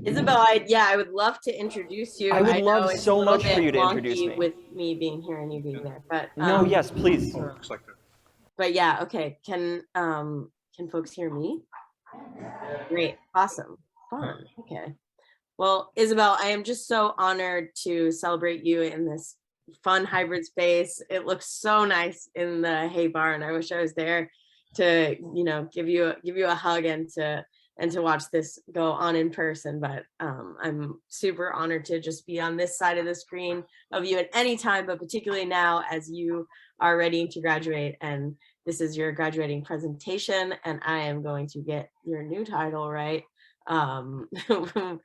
Isabel, I would love to introduce you. I would I know love it's a so little much for bit you to introduce wonky me. with me being here and you being there, but No, yes, please. yeah, okay. Can folks hear me? Great, awesome, fun. Okay. Well, Isabel, I am just so honored to celebrate you in this fun hybrid space. It looks so nice in the Hay Barn. I wish I was there to, give you a hug and to watch this go on in person. But I'm super honored to just be on this side of the screen of you at any time, but particularly now as you are ready to graduate. And this is your graduating presentation, and I am going to get your new title right. I would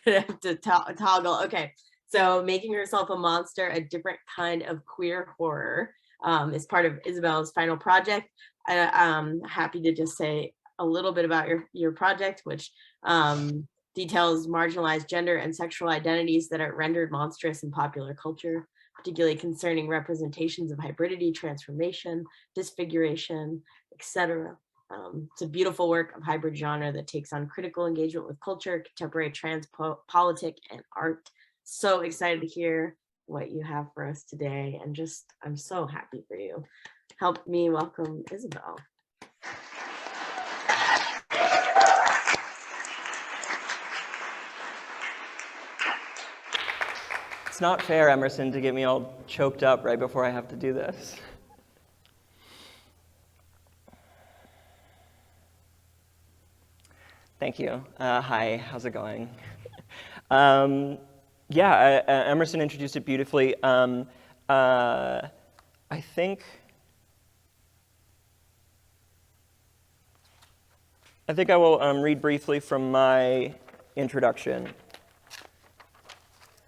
have to toggle. Okay, so making herself a monster, a different kind of queer horror, is part of Isabel's final project. I'm happy to just say a little bit about your project, which details marginalized gender and sexual identities that are rendered monstrous in popular culture, particularly concerning representations of hybridity, transformation, disfiguration, etc. It's a beautiful work of hybrid genre that takes on critical engagement with culture, contemporary trans politic, and art. So excited to hear what you have for us today, and just I'm so happy for you. Help me welcome Isabel. It's not fair, Emerson, to get me all choked up right before I have to do this. Thank you. Hi, how's it going? Emerson introduced it beautifully. I think I will read briefly from my introduction.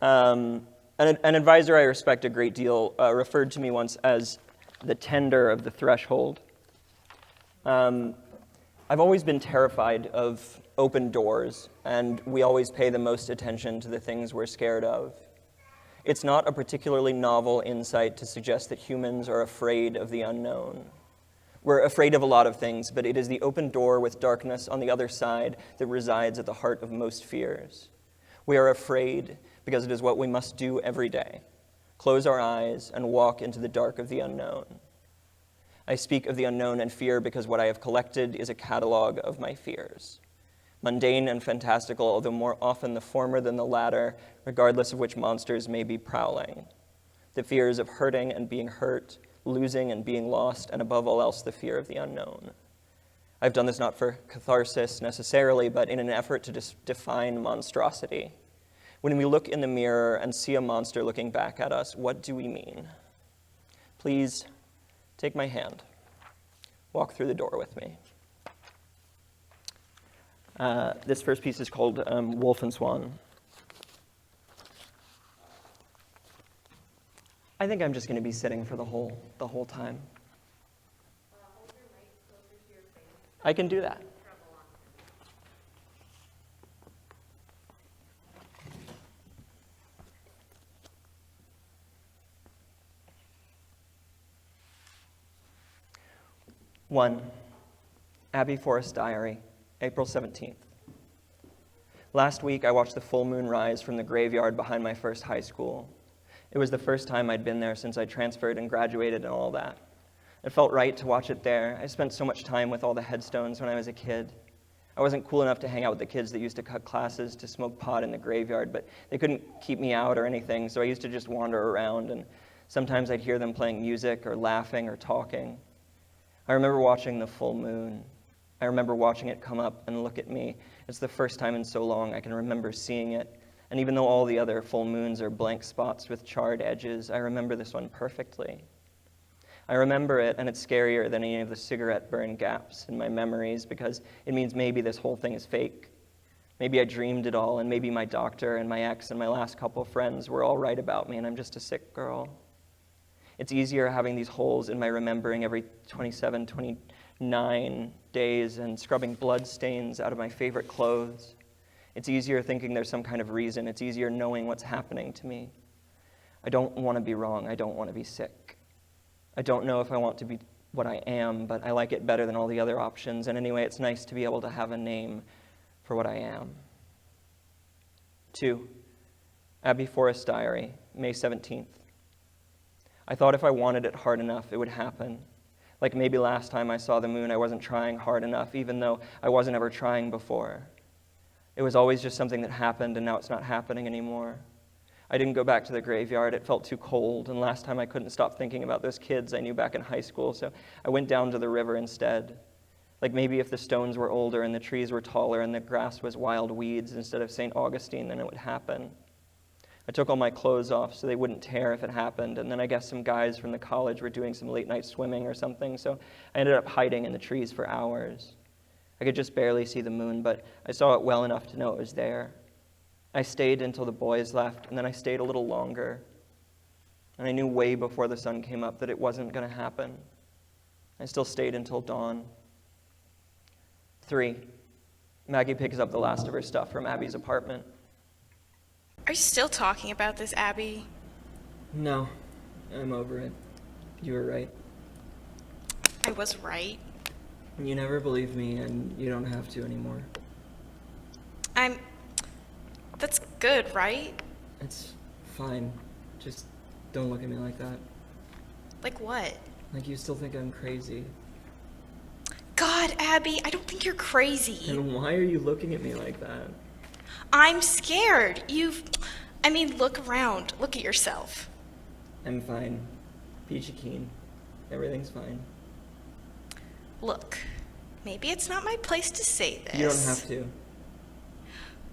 An advisor I respect a great deal referred to me once as the tender of the threshold. I've always been terrified of open doors, and we always pay the most attention to the things we're scared of. It's not a particularly novel insight to suggest that humans are afraid of the unknown. We're afraid of a lot of things, but it is the open door with darkness on the other side that resides at the heart of most fears. We are afraid because it is what we must do every day, close our eyes and walk into the dark of the unknown. I speak of the unknown and fear because what I have collected is a catalog of my fears. Mundane and fantastical, although more often the former than the latter, regardless of which monsters may be prowling. The fears of hurting and being hurt, losing and being lost, and above all else, the fear of the unknown. I've done this not for catharsis necessarily, but in an effort to define monstrosity. When we look in the mirror and see a monster looking back at us, what do we mean? Please take my hand. Walk through the door with me. This first piece is called Wolf and Swan. I think I'm just going to be sitting for the whole time. Hold your mic closer to your face. I can do that. One, Abbey Forest Diary, April 17th. Last week, I watched the full moon rise from the graveyard behind my first high school. It was the first time I'd been there since I transferred and graduated and all that. It felt right to watch it there. I spent so much time with all the headstones when I was a kid. I wasn't cool enough to hang out with the kids that used to cut classes to smoke pot in the graveyard, but they couldn't keep me out or anything, so I used to just wander around, and sometimes I'd hear them playing music or laughing or talking. I remember watching the full moon. I remember watching it come up and look at me. It's the first time in so long I can remember seeing it. And even though all the other full moons are blank spots with charred edges, I remember this one perfectly. I remember it, and it's scarier than any of the cigarette burn gaps in my memories because it means maybe this whole thing is fake. Maybe I dreamed it all, and maybe my doctor and my ex and my last couple of friends were all right about me, and I'm just a sick girl. It's easier having these holes in my remembering every 27, 29 days and scrubbing blood stains out of my favorite clothes. It's easier thinking there's some kind of reason. It's easier knowing what's happening to me. I don't want to be wrong. I don't want to be sick. I don't know if I want to be what I am, but I like it better than all the other options. And anyway, it's nice to be able to have a name for what I am. 2. Abby Forrest Diary, May 17th. I thought if I wanted it hard enough, it would happen. Like maybe last time I saw the moon, I wasn't trying hard enough, even though I wasn't ever trying before. It was always just something that happened, and now it's not happening anymore. I didn't go back to the graveyard. It felt too cold, and last time I couldn't stop thinking about those kids I knew back in high school, so I went down to the river instead. Like maybe if the stones were older and the trees were taller and the grass was wild weeds instead of St. Augustine, then it would happen. I took all my clothes off so they wouldn't tear if it happened, and then I guess some guys from the college were doing some late night swimming or something, so I ended up hiding in the trees for hours. I could just barely see the moon, but I saw it well enough to know it was there. I stayed until the boys left, and then I stayed a little longer. And I knew way before the sun came up that it wasn't going to happen. I still stayed until dawn. 3. Maggie picks up the last of her stuff from Abby's apartment. Are you still talking about this, Abby? No, I'm over it. You were right. I was right. You never believed me, and you don't have to anymore. That's good, right? It's fine. Just don't look at me like that. Like what? Like you still think I'm crazy. God, Abby, I don't think you're crazy. And why are you looking at me like that? I'm scared. Look around. Look at yourself. I'm fine. Peachy keen. Everything's fine. Look, maybe it's not my place to say this. You don't have to.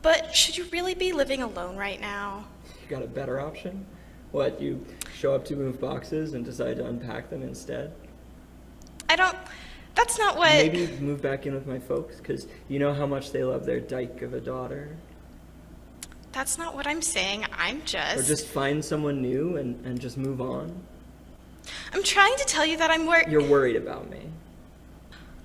But should you really be living alone right now? You got a better option? What, you show up to move boxes and decide to unpack them instead? That's not what... Maybe move back in with my folks, because you know how much they love their dyke of a daughter. That's not what I'm saying. Or just find someone new and just move on. I'm trying to tell you that I'm worried... You're worried about me.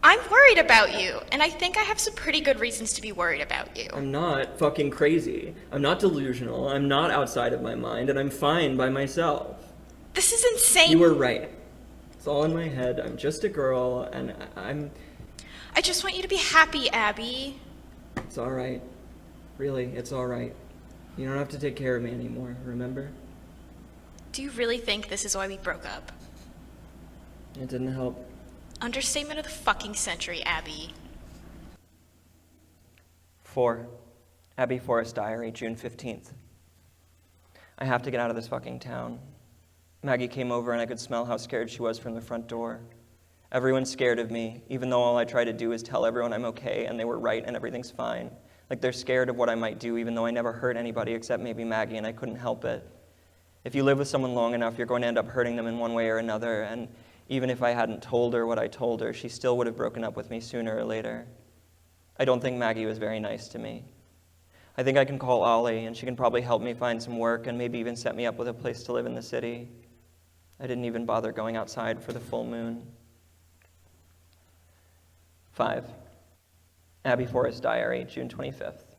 I'm worried about you, and I think I have some pretty good reasons to be worried about you. I'm not fucking crazy. I'm not delusional. I'm not outside of my mind, and I'm fine by myself. This is insane. You were right. It's all in my head. I'm just a girl, and I just want you to be happy, Abby. It's all right. Really, it's all right. You don't have to take care of me anymore, remember? Do you really think this is why we broke up? It didn't help. Understatement of the fucking century, Abby. 4. Abby Forrest Diary, June 15th. I have to get out of this fucking town. Maggie came over and I could smell how scared she was from the front door. Everyone's scared of me, even though all I try to do is tell everyone I'm okay and they were right and everything's fine. Like they're scared of what I might do, even though I never hurt anybody except maybe Maggie and I couldn't help it. If you live with someone long enough, you're going to end up hurting them in one way or another, and even if I hadn't told her what I told her, she still would have broken up with me sooner or later. I don't think Maggie was very nice to me. I think I can call Ollie, and she can probably help me find some work and maybe even set me up with a place to live in the city. I didn't even bother going outside for the full moon. 5. Abby Forrest Diary, June 25th.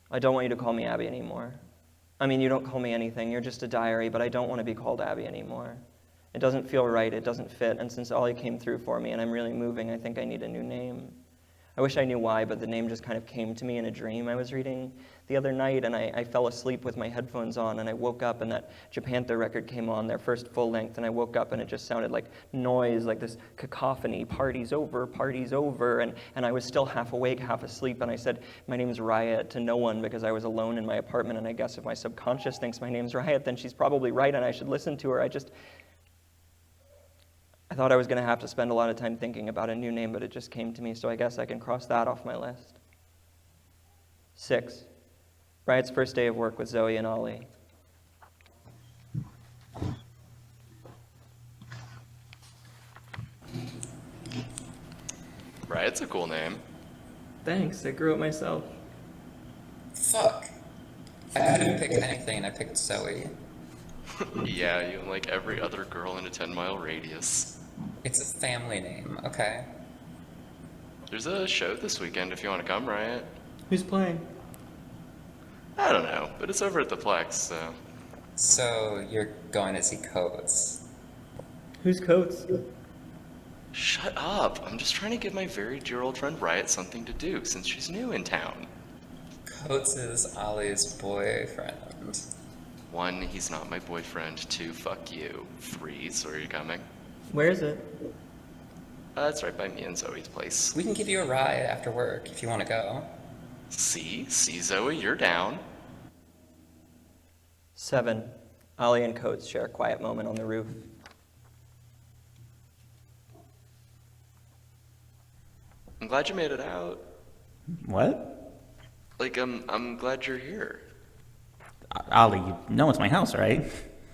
I don't want you to call me Abby anymore. I mean, you don't call me anything, you're just a diary, but I don't want to be called Abby anymore. It doesn't feel right, it doesn't fit, and since Ollie came through for me and I'm really moving, I think I need a new name. I wish I knew why, but the name just kind of came to me in a dream I was reading the other night, and I fell asleep with my headphones on, and I woke up, and that Japantha record came on, their first full length, and I woke up, and it just sounded like noise, like this cacophony, party's over, and I was still half awake, half asleep, and I said, my name's Riot, to no one, because I was alone in my apartment, and I guess if my subconscious thinks my name's Riot, then she's probably right, and I should listen to her. I thought I was going to have to spend a lot of time thinking about a new name, but it just came to me, so I guess I can cross that off my list. 6. Riot's first day of work with Zoe and Ollie. Riot's a cool name. Thanks, I grew it myself. Fuck. I didn't pick anything and I picked Zoe. Yeah, you like every other girl in a 10-mile radius. It's a family name, okay? There's a show this weekend if you want to come, Riot. Who's playing? I don't know, but it's over at the Plex, so... So, you're going to see Coates. Who's Coates? Shut up! I'm just trying to give my very dear old friend Riot something to do, since she's new in town. Coates is Ollie's boyfriend. 1, he's not my boyfriend. 2, fuck you. 3, so are you coming? Where is it? It's right by me and Zoe's place. We can give you a ride after work if you want to go. See, Zoe, you're down. 7. Ollie and Coates share a quiet moment on the roof. I'm glad you made it out. What? Like, I'm glad you're here. Ollie, you know it's my house, right?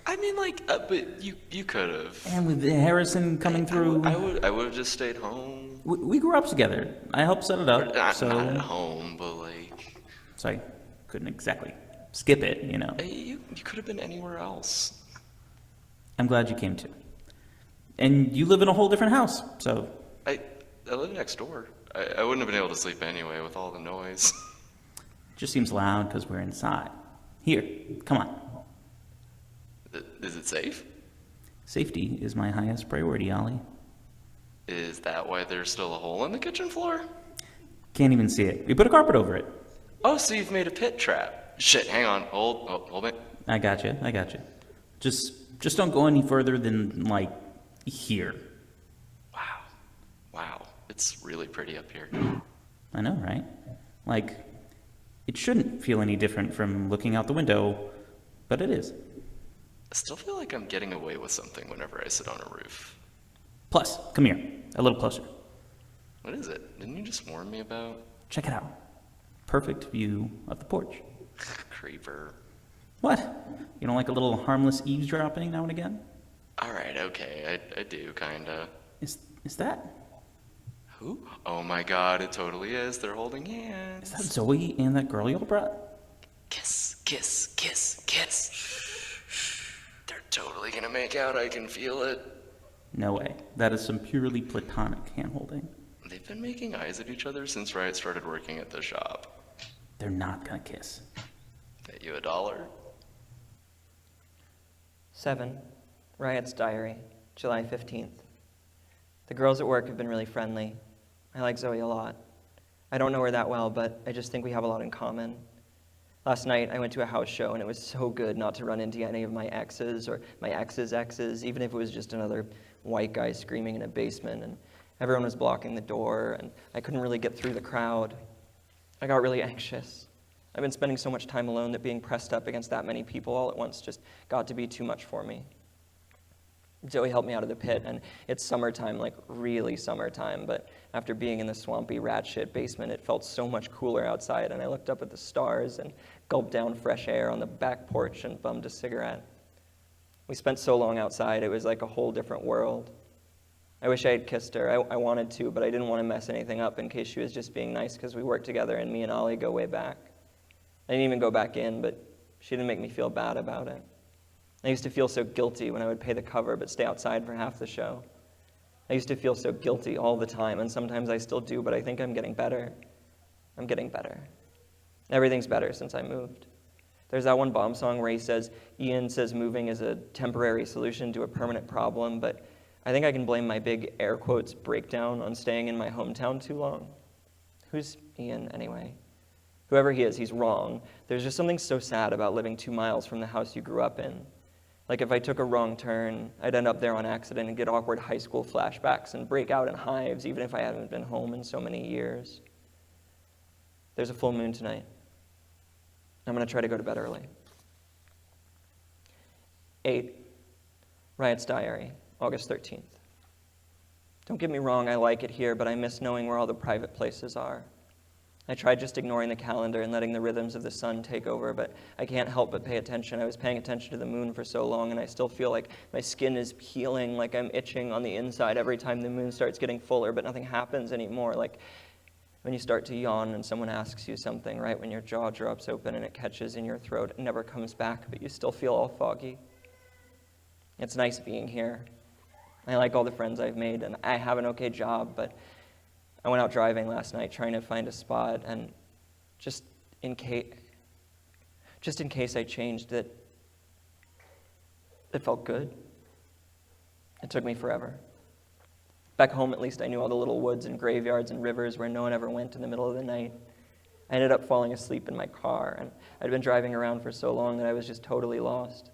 I mean, like, but you could have. And with Harrison coming through, I would have just stayed home. we grew up together. I helped set it up, Not at so home, but like, I couldn't exactly skip it, you know. you could have been anywhere else. I'm glad you came too. And you live in a whole different house, so I live next door. I wouldn't have been able to sleep anyway with all the noise. it just seems loud because we're inside. Here, come on. Is it safe? Safety is my highest priority, Ollie. Is that why there's still a hole in the kitchen floor? Can't even see it. We put a carpet over it. Oh, so you've made a pit trap. Shit, hang on. Hold it. I got you. Just don't go any further than, like, here. Wow. It's really pretty up here. I know, right? Like, it shouldn't feel any different from looking out the window, but it is. I still feel like I'm getting away with something whenever I sit on a roof. Plus, come here, a little closer. What is it? Didn't you just warn me about? Check it out. Perfect view of the porch. Creeper. What? You don't like a little harmless eavesdropping now and again? Alright, okay, I do, kinda. Is that Who? Oh my god, it totally is. They're holding hands. Zoe and that girl you all brought? Kiss, kiss, kiss, kiss. They're totally gonna make out, I can feel it. No way. That is some purely platonic hand-holding. They've been making eyes at each other since Riot started working at the shop. They're not gonna kiss. Bet you $1. 7. Riot's Diary, July 15th. The girls at work have been really friendly. I like Zoe a lot. I don't know her that well, but I just think we have a lot in common. Last night, I went to a house show, and it was so good not to run into any of my exes or my ex's exes, even if it was just another white guy screaming in a basement, and everyone was blocking the door, and I couldn't really get through the crowd. I got really anxious. I've been spending so much time alone that being pressed up against that many people all at once just got to be too much for me. Zoe helped me out of the pit, and it's summertime, like really summertime, but after being in the swampy rat shit basement, it felt so much cooler outside, and I looked up at the stars and gulped down fresh air on the back porch and bummed a cigarette. We spent so long outside, it was like a whole different world. I wish I had kissed her. I wanted to, but I didn't want to mess anything up in case she was just being nice because we worked together and me and Ollie go way back. I didn't even go back in, but she didn't make me feel bad about it. I used to feel so guilty when I would pay the cover but stay outside for half the show. I used to feel so guilty all the time, and sometimes I still do, but I think I'm getting better. I'm getting better. Everything's better since I moved. There's that one Bomb song where he says, Ian says moving is a temporary solution to a permanent problem, but I think I can blame my big air quotes breakdown on staying in my hometown too long. Who's Ian, anyway? Whoever he is, he's wrong. There's just something so sad about living 2 miles from the house you grew up in. Like if I took a wrong turn, I'd end up there on accident and get awkward high school flashbacks and break out in hives, even if I haven't been home in so many years. There's a full moon tonight. I'm going to try to go to bed early. 8. Riot's Diary, August 13th. Don't get me wrong, I like it here, but I miss knowing where all the private places are. I tried just ignoring the calendar and letting the rhythms of the sun take over, but I can't help but pay attention. I was paying attention to the moon for so long, and I still feel like my skin is peeling, like I'm itching on the inside every time the moon starts getting fuller, but nothing happens anymore. Like when you start to yawn and someone asks you something, right when your jaw drops open and it catches in your throat, it never comes back, but you still feel all foggy. It's nice being here. I like all the friends I've made, and I have an okay job, but I went out driving last night trying to find a spot, and just in case I changed, it felt good. It took me forever. Back home, at least, I knew all the little woods and graveyards and rivers where no one ever went in the middle of the night. I ended up falling asleep in my car, and I'd been driving around for so long that I was just totally lost.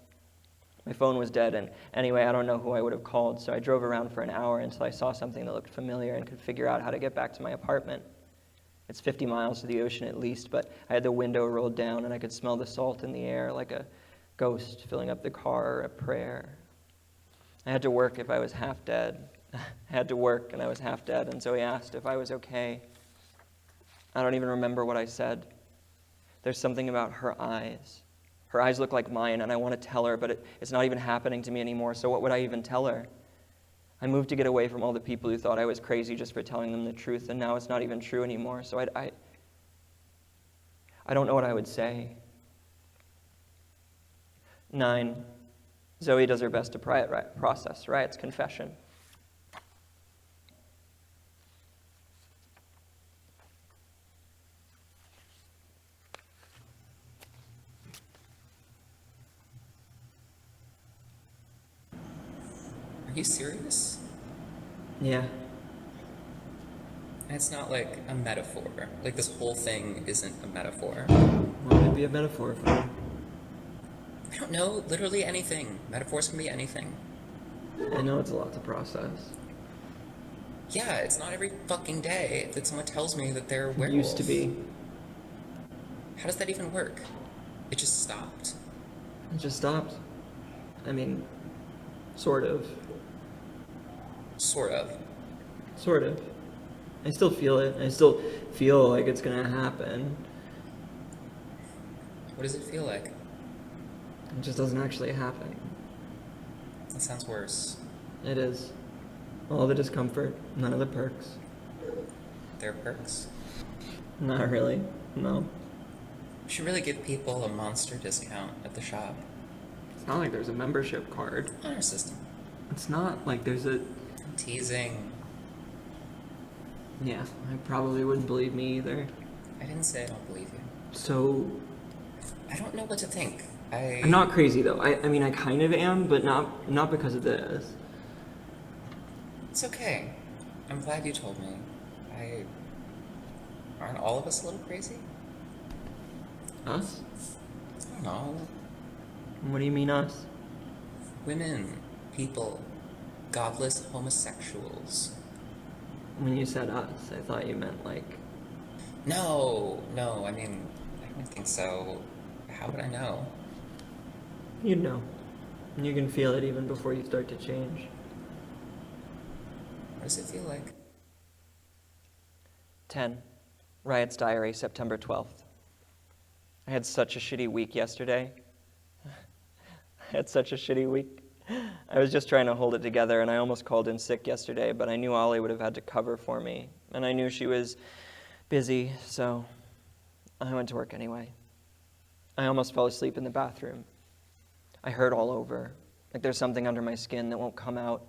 My phone was dead, and anyway, I don't know who I would have called, so I drove around for an hour until I saw something that looked familiar and could figure out how to get back to my apartment. It's 50 miles to the ocean at least, but I had the window rolled down and I could smell the salt in the air like a ghost filling up the car or a prayer. I had to work if I was half dead. I had to work and I was half dead, and Zoe asked if I was okay. I don't even remember what I said. There's something about her eyes. Her eyes look like mine, and I want to tell her, but it's not even happening to me anymore, so what would I even tell her? I moved to get away from all the people who thought I was crazy just for telling them the truth, and now it's not even true anymore, so I don't know what I would say. 9. Zoe does her best to process Riot's confession. Are you serious? Yeah. And it's not like a metaphor. Like this whole thing isn't a metaphor. What would it be a metaphor for? I don't know, literally anything. Metaphors can be anything. I know it's a lot to process. Yeah, it's not every fucking day that someone tells me that they're a It werewolf. used to be. How does that even work? It just stopped. It just stopped. I mean, sort of. Sort of. Sort of. I still feel it. I still feel like it's gonna happen. What does it feel like? It just doesn't actually happen. That sounds worse. It is. All the discomfort, none of the perks. There are perks. Not really. No. We should really give people a monster discount at the shop. It's not like there's a membership card. On our system. It's not like there's a... I'm teasing. Yeah, I probably wouldn't believe me either. I didn't say I don't believe you. So, I don't know what to think. I'm not crazy though. I mean, I kind of am, but not because of this. It's okay. I'm glad you told me. Aren't all of us a little crazy? Us? I don't know. What do you mean us? Women, people, godless homosexuals. When you said us, I thought you meant like... No, I mean, I don't think so. How would I know? You'd know. You can feel it even before you start to change. What does it feel like? 10. Riot's Diary, September 12th. I had such a shitty week yesterday. I had such a shitty week. I was just trying to hold it together, and I almost called in sick yesterday, but I knew Ollie would have had to cover for me, and I knew she was busy, so I went to work anyway. I almost fell asleep in the bathroom. I hurt all over, like there's something under my skin that won't come out,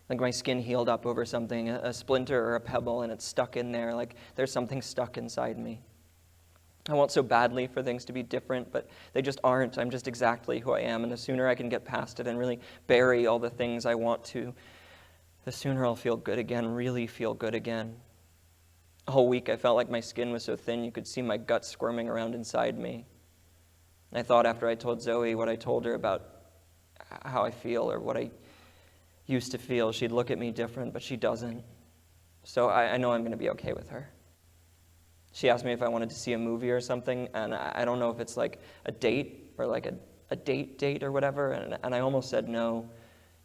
like my skin healed up over something, a splinter or a pebble, and it's stuck in there, like there's something stuck inside me. I want so badly for things to be different, but they just aren't. I'm just exactly who I am, and the sooner I can get past it and really bury all the things I want to, the sooner I'll feel good again, really feel good again. A whole week I felt like my skin was so thin you could see my gut squirming around inside me. I thought after I told Zoe what I told her about how I feel or what I used to feel, she'd look at me different, but she doesn't. So I know I'm going to be okay with her. She asked me if I wanted to see a movie or something, and I don't know if it's like a date or like a date or whatever, and I almost said no,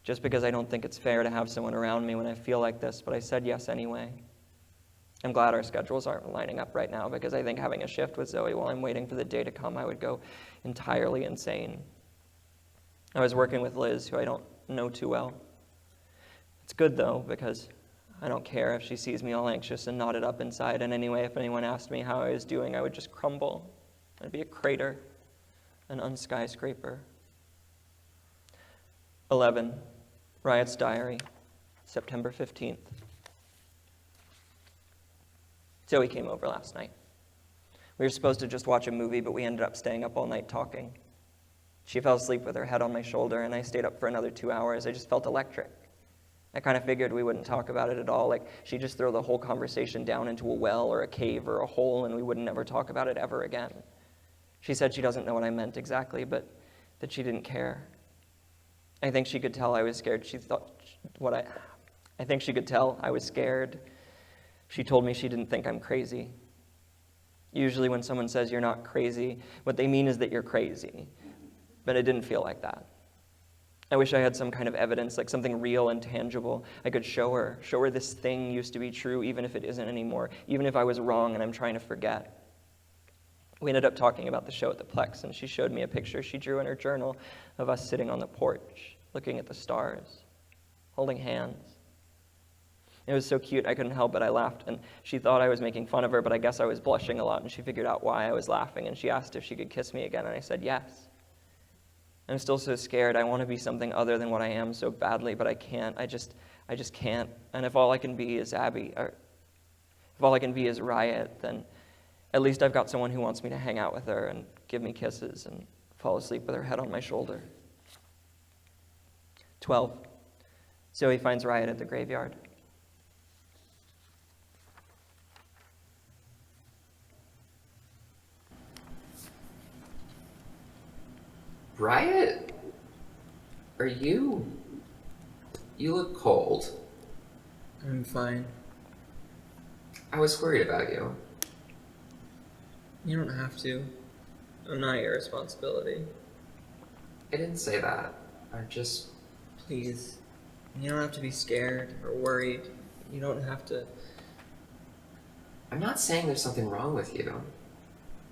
just because I don't think it's fair to have someone around me when I feel like this, but I said yes anyway. I'm glad our schedules aren't lining up right now, because I think having a shift with Zoe while I'm waiting for the day to come, I would go entirely insane. I was working with Liz, who I don't know too well. It's good though, because I don't care if she sees me all anxious and knotted up inside, and anyway, if anyone asked me how I was doing, I would just crumble. I'd be a crater, an unskyscraper. 11. Riot's Diary, September 15th. Zoe came over last night. We were supposed to just watch a movie, but we ended up staying up all night talking. She fell asleep with her head on my shoulder, and I stayed up for another 2 hours. I just felt electric. I kind of figured we wouldn't talk about it at all. Like, she'd just throw the whole conversation down into a well or a cave or a hole, and we would never talk about it ever again. She said she doesn't know what I meant exactly, but that she didn't care. I think she could tell I was scared. I think she could tell I was scared. She told me she didn't think I'm crazy. Usually when someone says you're not crazy, what they mean is that you're crazy. But it didn't feel like that. I wish I had some kind of evidence, like something real and tangible I could show her this thing used to be true, even if it isn't anymore, even if I was wrong and I'm trying to forget. We ended up talking about the show at the Plex, and she showed me a picture she drew in her journal of us sitting on the porch, looking at the stars, holding hands. It was so cute, I couldn't help it. I laughed, and she thought I was making fun of her, but I guess I was blushing a lot, and she figured out why I was laughing, and she asked if she could kiss me again, and I said yes. I'm still so scared. I want to be something other than what I am so badly, but I can't. I just can't. And if all I can be is Abby, or if all I can be is Riot, then at least I've got someone who wants me to hang out with her and give me kisses and fall asleep with her head on my shoulder. 12. Zoe finds Riot at the graveyard. Riot? Are you... You look cold. I'm fine. I was worried about you. You don't have to. I'm not your responsibility. I didn't say that. I just... Please. You don't have to be scared or worried. You don't have to... I'm not saying there's something wrong with you.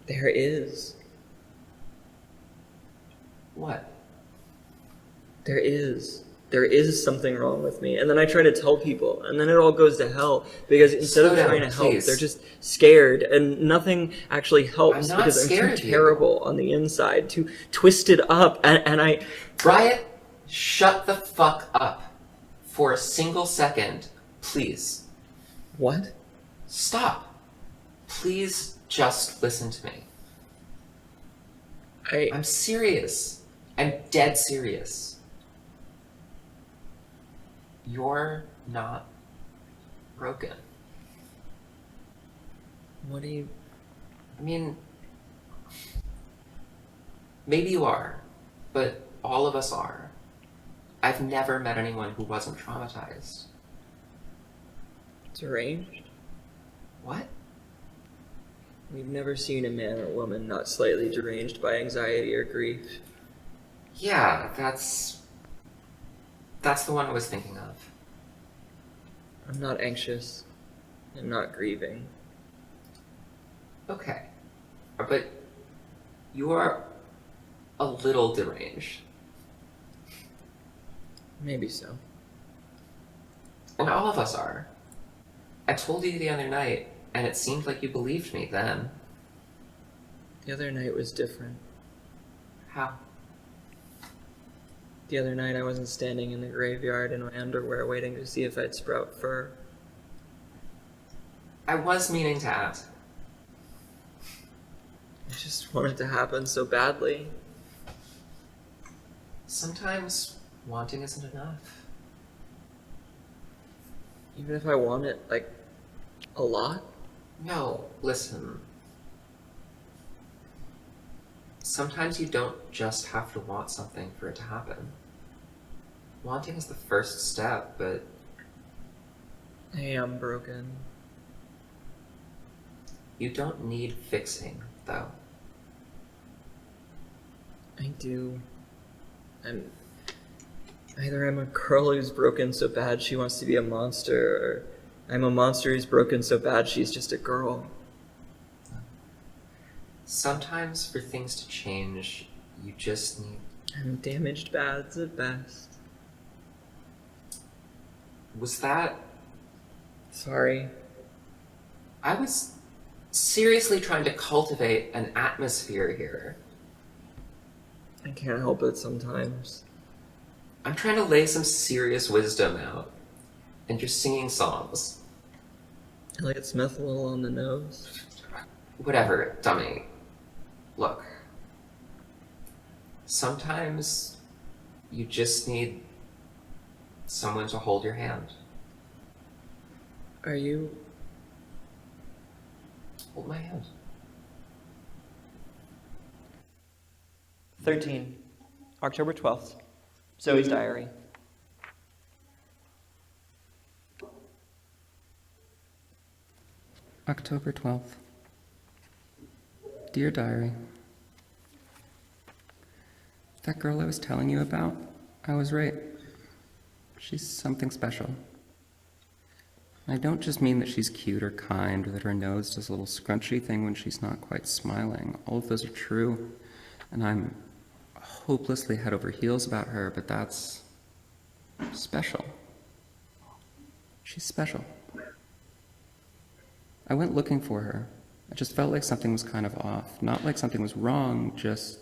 There is. What? There is. There is something wrong with me. And then I try to tell people, and then it all goes to hell. Because instead Slow of down, trying to help, please. they're just scared. And nothing actually helps I'm not because I'm scared too of you. terrible on the inside, too twisted up. And I... Riot, shut the fuck up. For a single second, please. What? Stop. Please just listen to me. I'm serious. I'm dead serious. You're not broken. What do you... I mean, maybe you are, but all of us are. I've never met anyone who wasn't traumatized. Deranged? What? We've never seen a man or woman not slightly deranged by anxiety or grief. Yeah, that's the one I was thinking of. I'm not anxious. I'm not grieving. Okay. But you are a little deranged. Maybe so. And all of us are. I told you the other night, and it seemed like you believed me then. The other night was different. How? The other night I wasn't standing in the graveyard in my underwear waiting to see if I'd sprout fur. I was meaning to ask. I just wanted to happen so badly. Sometimes wanting isn't enough. Even if I want it, like, a lot? No, listen. Sometimes you don't just have to want something for it to happen. Wanting is the first step, but I am broken. you don't need fixing, though. I do. Either I'm a girl who's broken so bad she wants to be a monster, or I'm a monster who's broken so bad she's just a girl. Sometimes for things to change, you just need... I'm damaged bads at best. Was that... Sorry. I was seriously trying to cultivate an atmosphere here. I can't help it sometimes. I'm trying to lay some serious wisdom out, and you're singing songs. Elliott Smith a little on the nose. Whatever, dummy. Look. Sometimes you just need Someone to hold your hand. Are you? Hold my hand. 13, October 12th, Zoe's diary. October 12th. Dear Diary, that girl I was telling you about, I was right. She's something special. I don't just mean that she's cute or kind or that her nose does a little scrunchy thing when she's not quite smiling. All of those are true, and I'm hopelessly head over heels about her, but that's special. She's special. I went looking for her. I just felt like something was kind of off. Not like something was wrong, just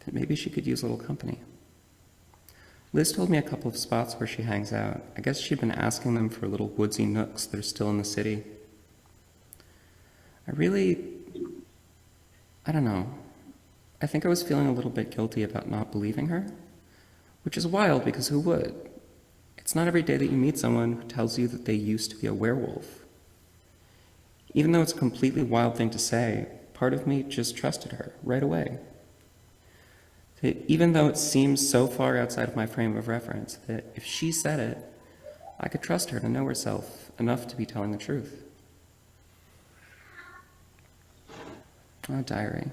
that maybe she could use a little company. Liz told me a couple of spots where she hangs out. I guess she'd been asking them for little woodsy nooks that are still in the city. I don't know. I think I was feeling a little bit guilty about not believing her, which is wild because who would? It's not every day that you meet someone who tells you that they used to be a werewolf. Even though it's a completely wild thing to say, part of me just trusted her right away. That even though it seems so far outside of my frame of reference, that if she said it, I could trust her to know herself enough to be telling the truth. Oh, diary.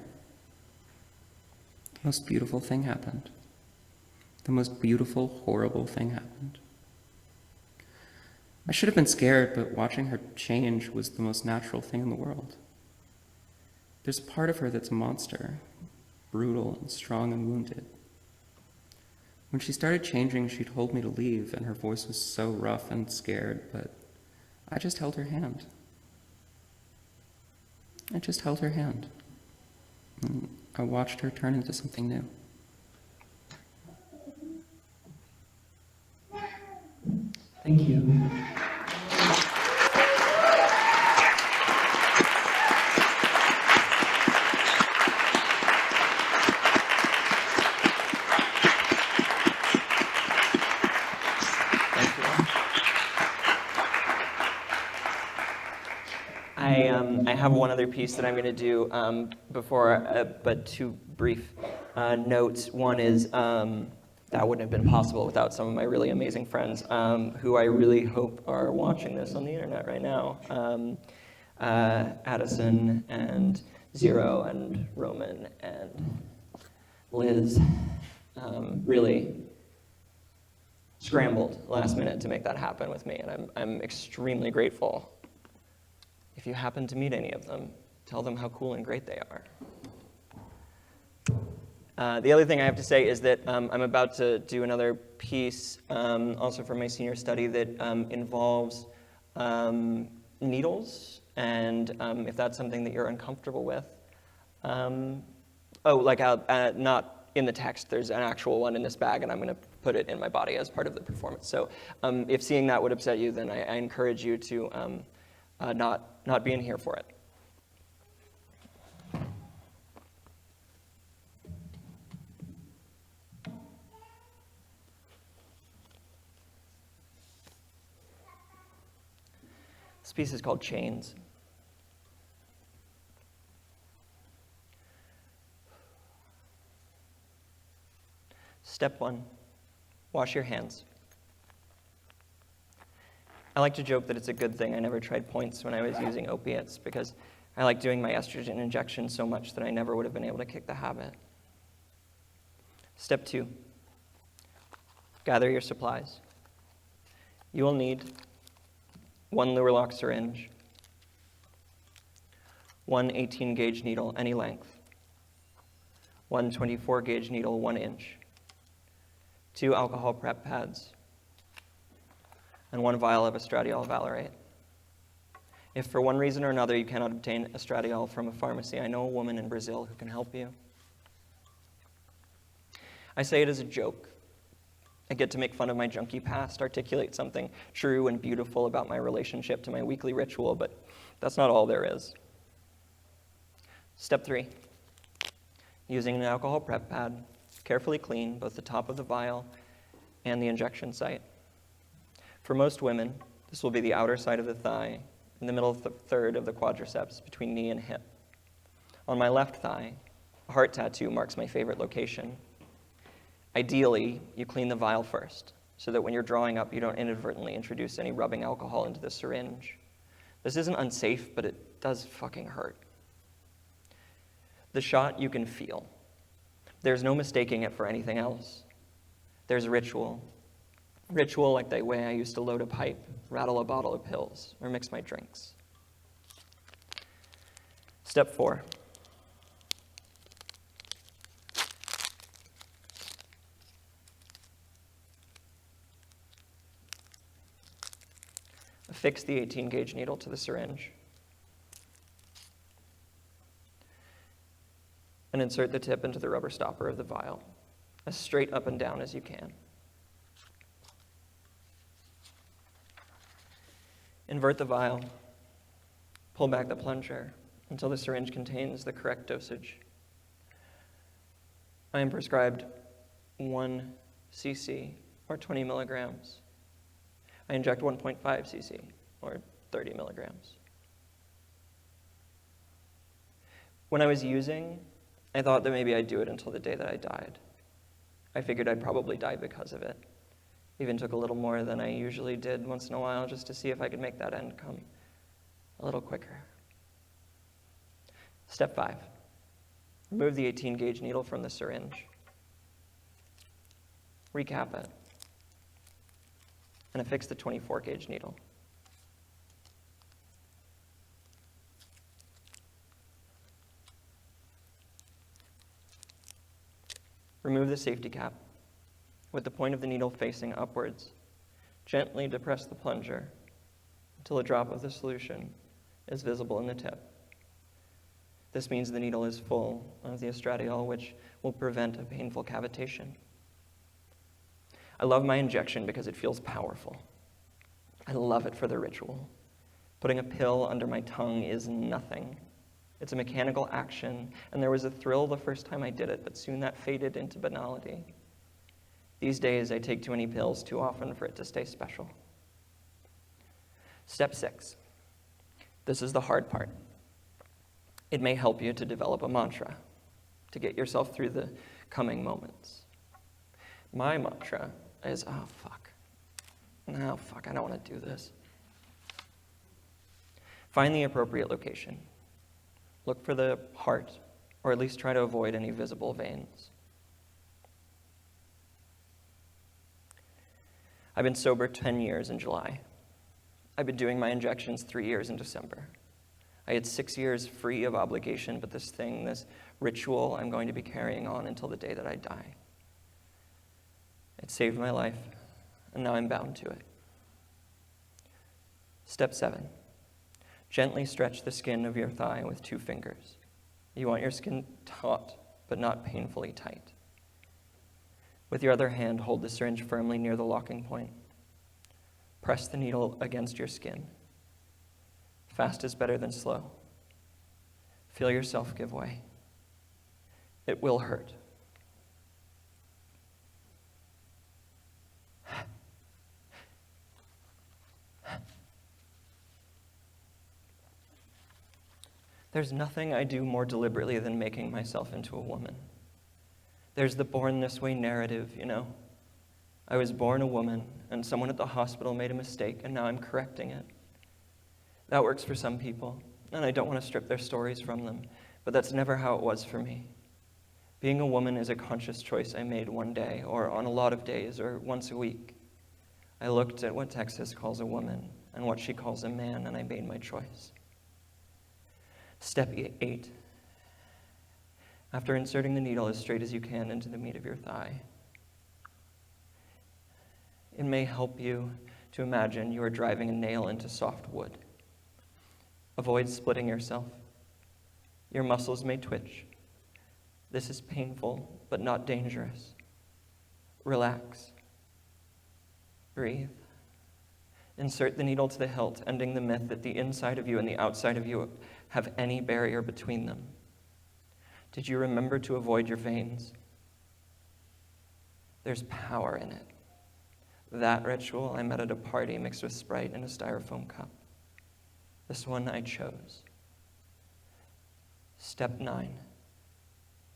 The most beautiful thing happened. The most beautiful, horrible thing happened. I should have been scared, but watching her change was the most natural thing in the world. There's a part of her that's a monster, brutal and strong and wounded. When she started changing, she told me to leave, and her voice was so rough and scared, but I just held her hand. I just held her hand. And I watched her turn into something new. Thank you. I have one other piece that I'm going to do but two brief notes. One is that wouldn't have been possible without some of my really amazing friends, who I really hope are watching this on the internet right now. Addison and Zero and Roman and Liz really scrambled last minute to make that happen with me, and I'm extremely grateful. If you happen to meet any of them, tell them how cool and great they are. The other thing I have to say is that I'm about to do another piece, also for my senior study, that involves needles, and if that's something that you're uncomfortable with. Not in the text, there's an actual one in this bag, and I'm going to put it in my body as part of the performance. So if seeing that would upset you, then I encourage you to not be in here for it. This piece is called Chains. Step 1, wash your hands. I like to joke that it's a good thing I never tried points when I was using opiates, because I like doing my estrogen injection so much that I never would have been able to kick the habit. Step 2, gather your supplies. You will need 1 Luerlock syringe, 1 18-gauge needle, any length, 1 24-gauge needle, 1 inch, 2 alcohol prep pads, and 1 vial of estradiol valerate. If for one reason or another you cannot obtain estradiol from a pharmacy, I know a woman in Brazil who can help you. I say it as a joke. I get to make fun of my junkie past, articulate something true and beautiful about my relationship to my weekly ritual, but that's not all there is. Step 3, using an alcohol prep pad, carefully clean both the top of the vial and the injection site. For most women, this will be the outer side of the thigh, in the middle third of the quadriceps, between knee and hip. On my left thigh, a heart tattoo marks my favorite location. Ideally, you clean the vial first, so that when you're drawing up, you don't inadvertently introduce any rubbing alcohol into the syringe. This isn't unsafe, but it does fucking hurt. The shot you can feel. There's no mistaking it for anything else. There's ritual. Ritual like the way I used to load a pipe, rattle a bottle of pills, or mix my drinks. Step 4. Affix the 18-gauge needle to the syringe. And insert the tip into the rubber stopper of the vial, as straight up and down as you can. Invert the vial. Pull back the plunger until the syringe contains the correct dosage. I am prescribed 1 cc, or 20 milligrams. I inject 1.5 cc, or 30 milligrams. When I was using, I thought that maybe I'd do it until the day that I died. I figured I'd probably die because of it. Even took a little more than I usually did once in a while just to see if I could make that end come a little quicker. Step 5. Remove the 18-gauge needle from the syringe. Recap it. And affix the 24-gauge needle. Remove the safety cap. With the point of the needle facing upwards, gently depress the plunger until a drop of the solution is visible in the tip. This means the needle is full of the estradiol, which will prevent a painful cavitation. I love my injection because it feels powerful. I love it for the ritual. Putting a pill under my tongue is nothing. It's a mechanical action, and there was a thrill the first time I did it, but soon that faded into banality. These days, I take too many pills too often for it to stay special. Step 6. This is the hard part. It may help you to develop a mantra to get yourself through the coming moments. My mantra is, oh, fuck, I don't want to do this. Find the appropriate location. Look for the heart, or at least try to avoid any visible veins. I've been sober 10 years in July. I've been doing my injections 3 years in December. I had 6 years free of obligation, but this ritual, I'm going to be carrying on until the day that I die. It saved my life, and now I'm bound to it. Step 7. Gently stretch the skin of your thigh with 2 fingers. You want your skin taut, but not painfully tight. With your other hand, hold the syringe firmly near the locking point. Press the needle against your skin. Fast is better than slow. Feel yourself give way. It will hurt. There's nothing I do more deliberately than making myself into a woman. There's the born this way narrative, you know. I was born a woman, and someone at the hospital made a mistake, and now I'm correcting it. That works for some people, and I don't want to strip their stories from them, but that's never how it was for me. Being a woman is a conscious choice I made one day, or on a lot of days, or once a week. I looked at what Texas calls a woman, and what she calls a man, and I made my choice. Step 8. After inserting the needle as straight as you can into the meat of your thigh, it may help you to imagine you are driving a nail into soft wood. Avoid splitting yourself. Your muscles may twitch. This is painful, but not dangerous. Relax. Breathe. Insert the needle to the hilt, ending the myth that the inside of you and the outside of you have any barrier between them. Did you remember to avoid your veins? There's power in it. That ritual I met at a party mixed with Sprite in a styrofoam cup. This one I chose. Step 9,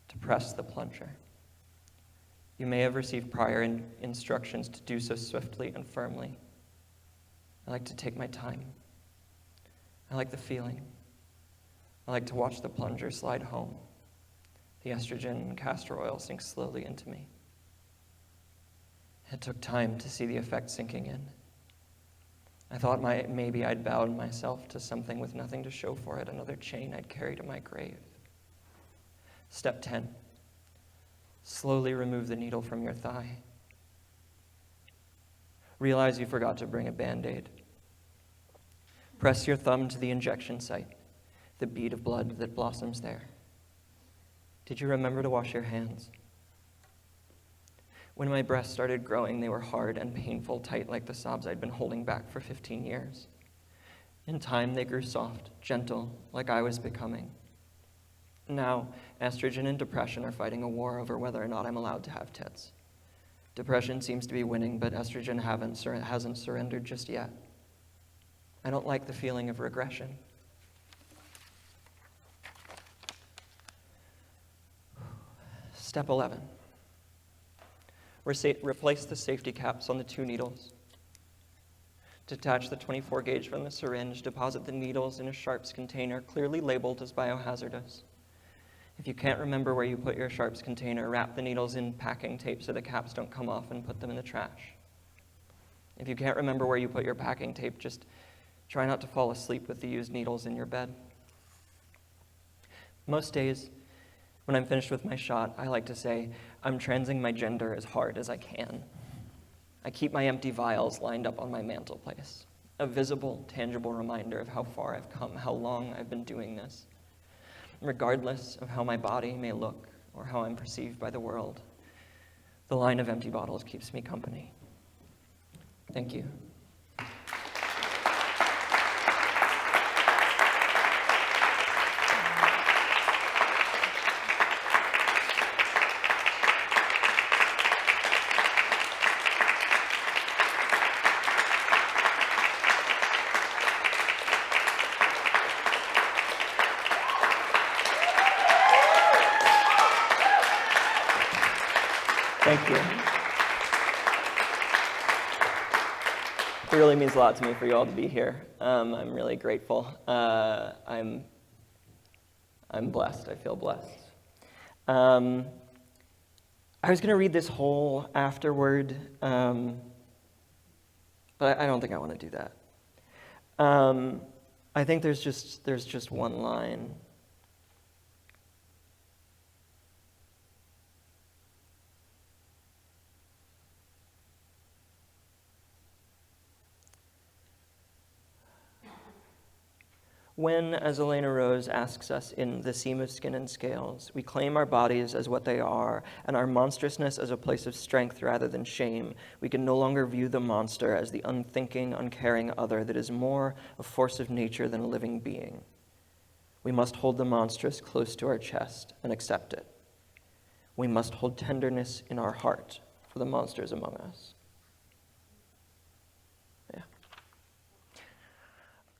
to press the plunger. You may have received prior instructions to do so swiftly and firmly. I like to take my time. I like the feeling. I like to watch the plunger slide home. The estrogen and castor oil sink slowly into me. It took time to see the effect sinking in. I thought maybe I'd bound myself to something with nothing to show for it, another chain I'd carry to my grave. Step 10, slowly remove the needle from your thigh. Realize you forgot to bring a Band-Aid. Press your thumb to the injection site, the bead of blood that blossoms there. Did you remember to wash your hands? When my breasts started growing, they were hard and painful, tight like the sobs I'd been holding back for 15 years. In time, they grew soft, gentle, like I was becoming. Now, estrogen and depression are fighting a war over whether or not I'm allowed to have tits. Depression seems to be winning, but estrogen hasn't surrendered just yet. I don't like the feeling of regression. Step 11. Replace the safety caps on the 2 needles. Detach the 24 gauge from the syringe. Deposit the needles in a sharps container clearly labeled as biohazardous. If you can't remember where you put your sharps container, wrap the needles in packing tape so the caps don't come off and put them in the trash. If you can't remember where you put your packing tape, just try not to fall asleep with the used needles in your bed. Most days, when I'm finished with my shot, I like to say, I'm transing my gender as hard as I can. I keep my empty vials lined up on my mantelpiece, a visible, tangible reminder of how far I've come, how long I've been doing this. Regardless of how my body may look or how I'm perceived by the world, the line of empty bottles keeps me company. Thank you. Thank you. It really means a lot to me for you all to be here. I'm really grateful. I'm blessed. I feel blessed. I was going to read this whole afterword, but I don't think I want to do that. I think there's just one line. When, as Elena Rose asks us in The Seam of Skin and Scales, we claim our bodies as what they are and our monstrousness as a place of strength rather than shame, we can no longer view the monster as the unthinking, uncaring other that is more a force of nature than a living being. We must hold the monstrous close to our chest and accept it. We must hold tenderness in our heart for the monsters among us.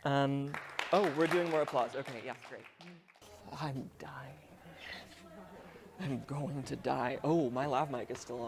Yeah. Oh, we're doing more applause. Okay, yeah, great. I'm dying. I'm going to die. Oh, my lav mic is still on.